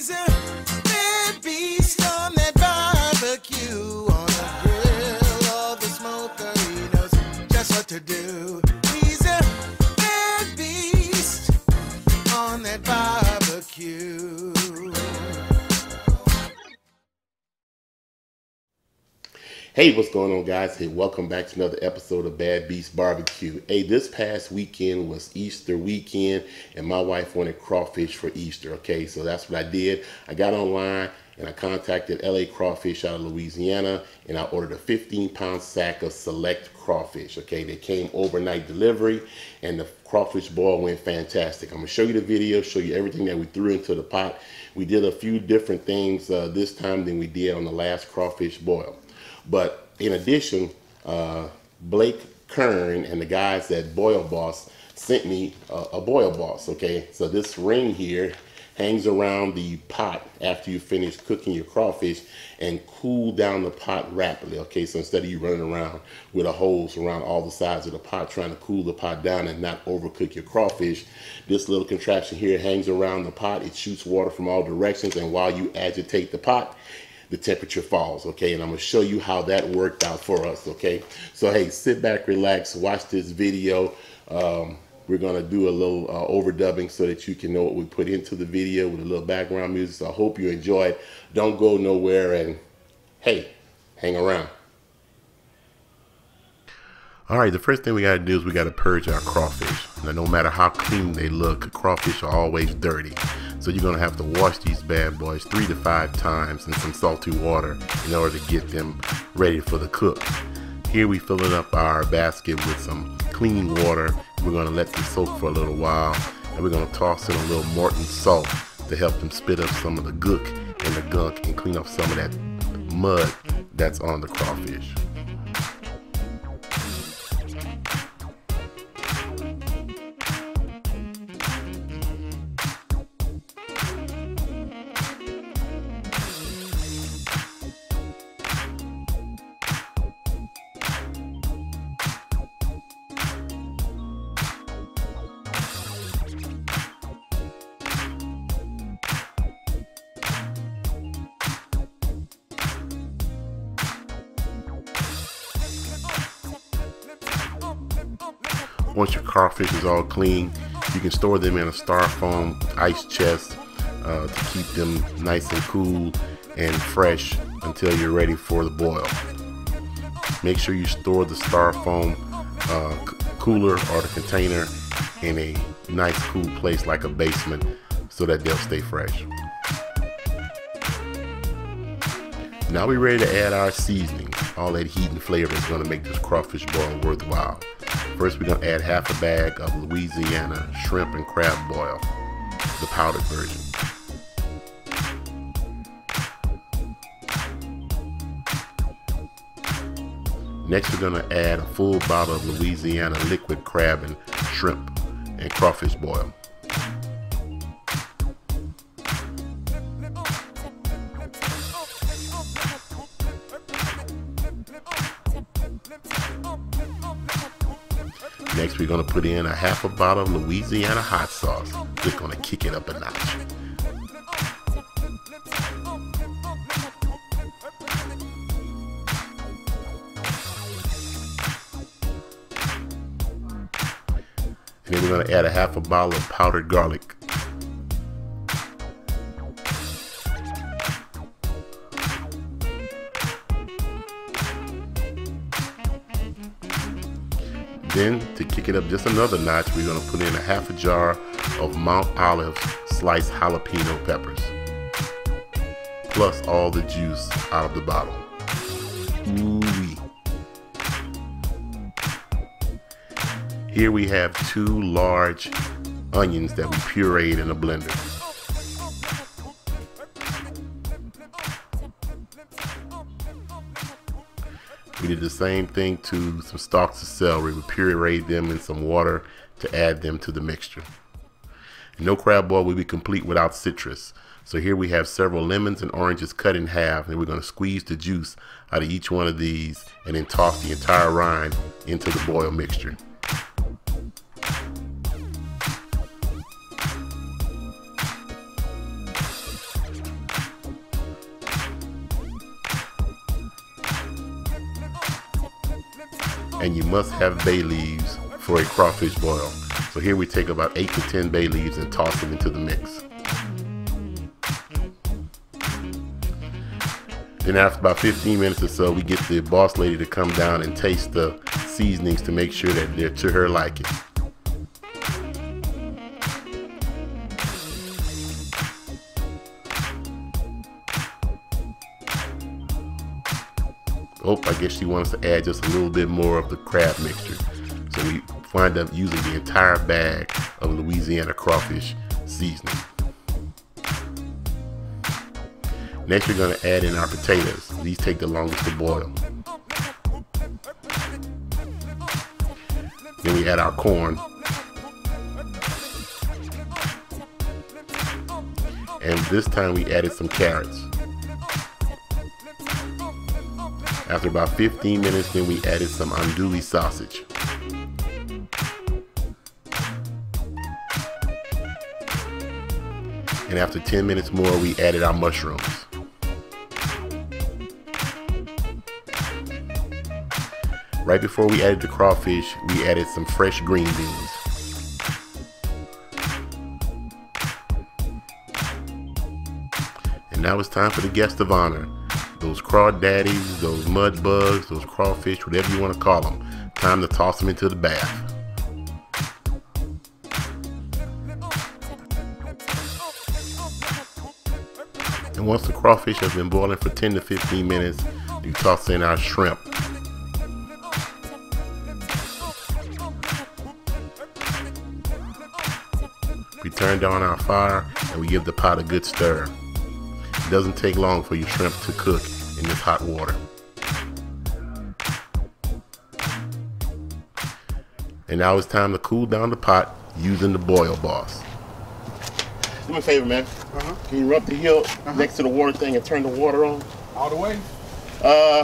He's a bad beast on that barbecue, on the grill or the smoker. He knows just what to do. He's a bad beast on that barbecue. Hey, what's going on, guys? Hey, welcome back to another episode of Bad Beast Barbecue. Hey, this past weekend was Easter weekend, and my wife wanted crawfish for Easter, okay? So that's what I did. I got online, and I contacted LA Crawfish out of Louisiana, and I ordered a 15-pound sack of select crawfish, okay? They came overnight delivery, and the crawfish boil went fantastic. I'm going to show you the video, show you everything that we threw into the pot. We did a few different things this time than we did on the last crawfish boil. But in addition, Blake Kern and the guys at Boil Boss sent me a Boil Boss, okay? So this ring here hangs around the pot after you finish cooking your crawfish and cool down the pot rapidly, okay? So instead of you running around with a hose around all the sides of the pot trying to cool the pot down and not overcook your crawfish, this little contraption here hangs around the pot. It shoots water from all directions, and while you agitate the pot, the temperature falls, okay? And I'm gonna show you how that worked out for us, okay? So hey, sit back, relax, watch this video. We're gonna do a little overdubbing so that you can know what we put into the video with a little background music. So I hope you enjoy it. Don't go nowhere, and hey, hang around. All right, the first thing we gotta do is we gotta purge our crawfish. Now, no matter how clean they look, crawfish are always dirty. So you're gonna have to wash these bad boys 3 to 5 times in some salty water in order to get them ready for the cook. Here we filling up our basket with some clean water. We're gonna let them soak for a little while, and we're gonna toss in a little Morton salt to help them spit up some of the gook and the gunk and clean up some of that mud that's on the crawfish. Once your crawfish is all clean, you can store them in a styrofoam ice chest to keep them nice and cool and fresh until you're ready for the boil. Make sure you store the styrofoam cooler or the container in a nice cool place like a basement so that they'll stay fresh. Now we're ready to add our seasoning. All that heat and flavor is going to make this crawfish boil worthwhile. First, we're going to add half a bag of Louisiana shrimp and crab boil, the powdered version. Next, we're going to add a full bottle of Louisiana liquid crab and shrimp and crawfish boil. Next, we're going to put in a half a bottle of Louisiana hot sauce. Just going to kick it up a notch. And then we're going to add a half a bottle of powdered garlic. Then, to kick it up just another notch, we're going to put in a half a jar of Mount Olive sliced jalapeno peppers, plus all the juice out of the bottle. Ooh-wee. Here we have 2 large onions that we pureed in a blender. We did the same thing to some stalks of celery. We pureed them in some water to add them to the mixture. No crab boil will be complete without citrus. So here we have several lemons and oranges cut in half, and we're going to squeeze the juice out of each one of these and then toss the entire rind into the boil mixture. and you must have bay leaves for a crawfish boil. So here we take about 8 to 10 bay leaves and toss them into the mix. Then after about 15 minutes or so, we get the boss lady to come down and taste the seasonings to make sure that they're to her liking. Oh, I guess she wants to add just a little bit more of the crab mixture. So we wind up using the entire bag of Louisiana crawfish seasoning. Next, we're going to add in our potatoes. These take the longest to boil. Then we add our corn. And this time we added some carrots. After about 15 minutes, then we added some andouille sausage. And after 10 minutes more, we added our mushrooms. Right before we added the crawfish, we added some fresh green beans. And now it's time for the guest of honor. Those crawdaddies, those mud bugs, those crawfish, whatever you want to call them. Time to toss them into the bath. And once the crawfish has been boiling for 10 to 15 minutes, you toss in our shrimp. We turn down our fire and we give the pot a good stir. It doesn't take long for your shrimp to cook in this hot water. And now it's time to cool down the pot using the boil boss. Do me a favor, man. Can you rub the heel next to the water thing and turn the water on? All the way? I'll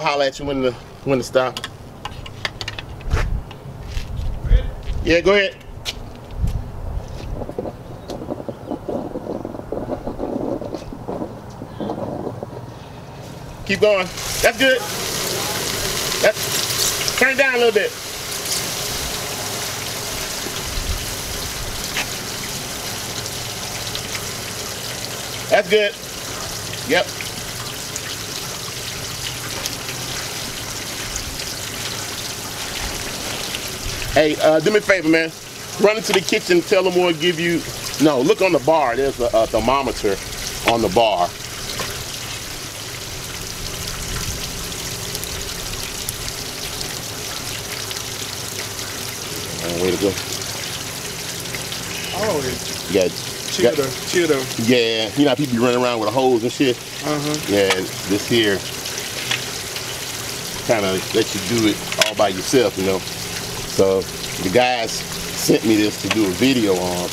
holler at you when to stop. Ready? Yeah, go ahead. Keep going. That's good. Turn it down a little bit. That's good. Yep. Hey, do me a favor, man. Run into the kitchen, tell them we'll give you... No, look on the bar. There's a thermometer on the bar. Way to go. Oh, yeah. Cheater. Yeah, you know how people be running around with a hose and shit? Yeah, this here kind of lets you do it all by yourself, you know? So the guys sent me this to do a video on,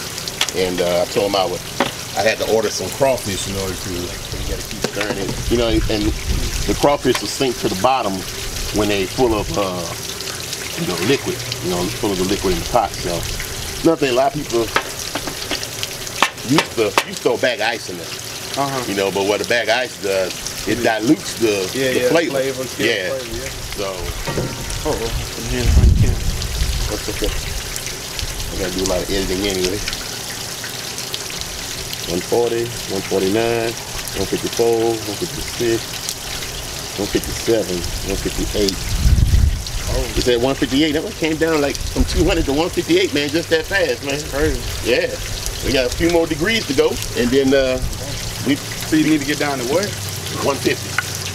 and I told them I had to order some crawfish in order to, you gotta keep stirring it. You know, and the crawfish will sink to the bottom when they full of, you know, liquid, you know, full of the liquid in the pot. So another thing, a lot of people used to throw bag ice in there. You know, but what a bag ice does, it dilutes the flavor. Yeah. So that's okay. I gotta do a lot of editing anyway. 140, 149, 154, 156, 157, 158. It said 158. That one came down like from 200 to 158, man, just that fast, man. That's crazy. Yeah. We got a few more degrees to go, and then So you need to get down to what? 150.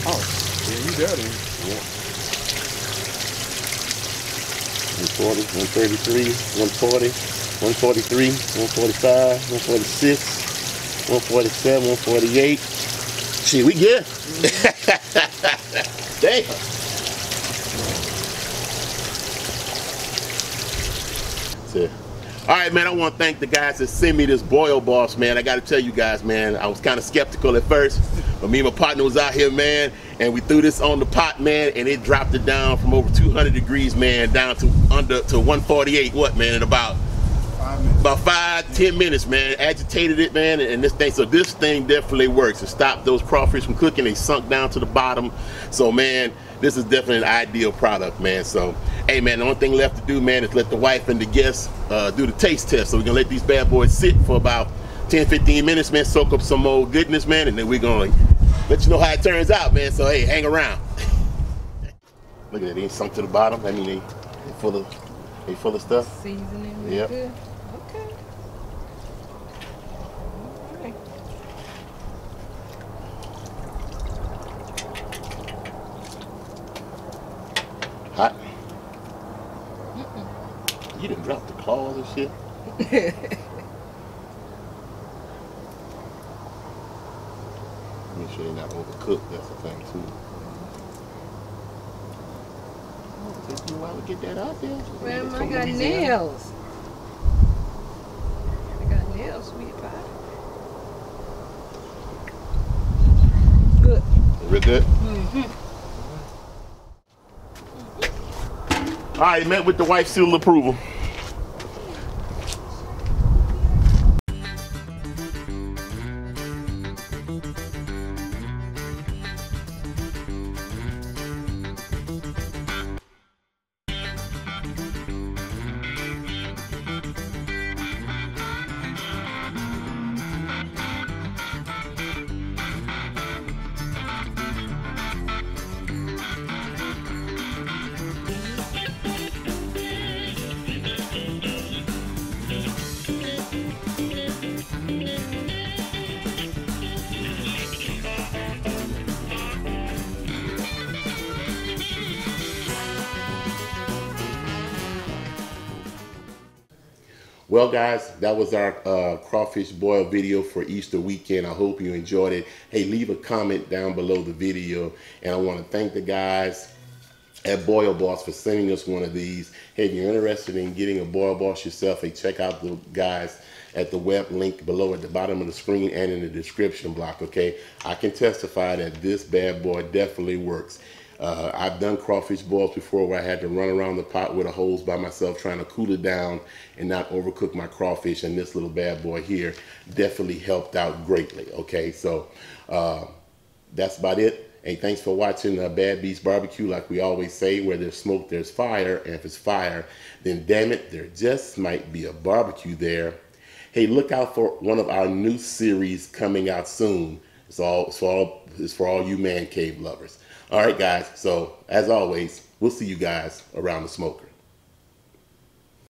Oh, yeah, you got it. Yeah. 140, 133, 140, 143, 145, 146, 147, 148. Shit, we good. Damn. All right, man, I want to thank the guys that sent me this boil boss, man. I got to tell you guys, man, I was kind of skeptical at first, but me and my partner was out here, man, and we threw this on the pot, man, and it dropped it down from over 200 degrees, man, down to 148, what, man, in about 5 minutes. About 5-10 minutes, man. Agitated it, man, and this thing definitely works. It stopped those crawfish from cooking. They sunk down to the bottom. So, man, this is definitely an ideal product, man. So, hey, man, the only thing left to do, man, is let the wife and the guests do the taste test. So we're gonna let these bad boys sit for about 10-15 minutes, man, soak up some old goodness, man, and then we're gonna let you know how it turns out, man. So, hey, hang around. Look at it, they sunk to the bottom. I mean, they full of stuff. Seasoning really Yep. good. Okay. All right. Hot. You didn't drop the claws and shit. Make sure they're not overcooked. That's the thing too. It take you a while to get that out there. Well, It's I from got Louisiana. nails. I got nails, sweet pie. Good. Real good. All right, met with the wife's seal of approval. Well, guys, that was our crawfish boil video for Easter weekend. I hope you enjoyed it. Hey, leave a comment down below the video. And I want to thank the guys at Boil Boss for sending us one of these. Hey, if you're interested in getting a Boil Boss yourself, hey, check out the guys at the web link below at the bottom of the screen and in the description block, okay? I can testify that this bad boy definitely works. I've done crawfish boils before where I had to run around the pot with a hose by myself trying to cool it down and not overcook my crawfish, and this little bad boy here definitely helped out greatly, okay? So that's about it. Hey, thanks for watching Bad Beast Barbecue. Like we always say, where there's smoke, there's fire, and if it's fire, then damn it, there just might be a barbecue there. Hey, look out for one of our new series coming out soon. It's for all you man cave lovers. All right, guys. So as always, we'll see you guys around the smoker.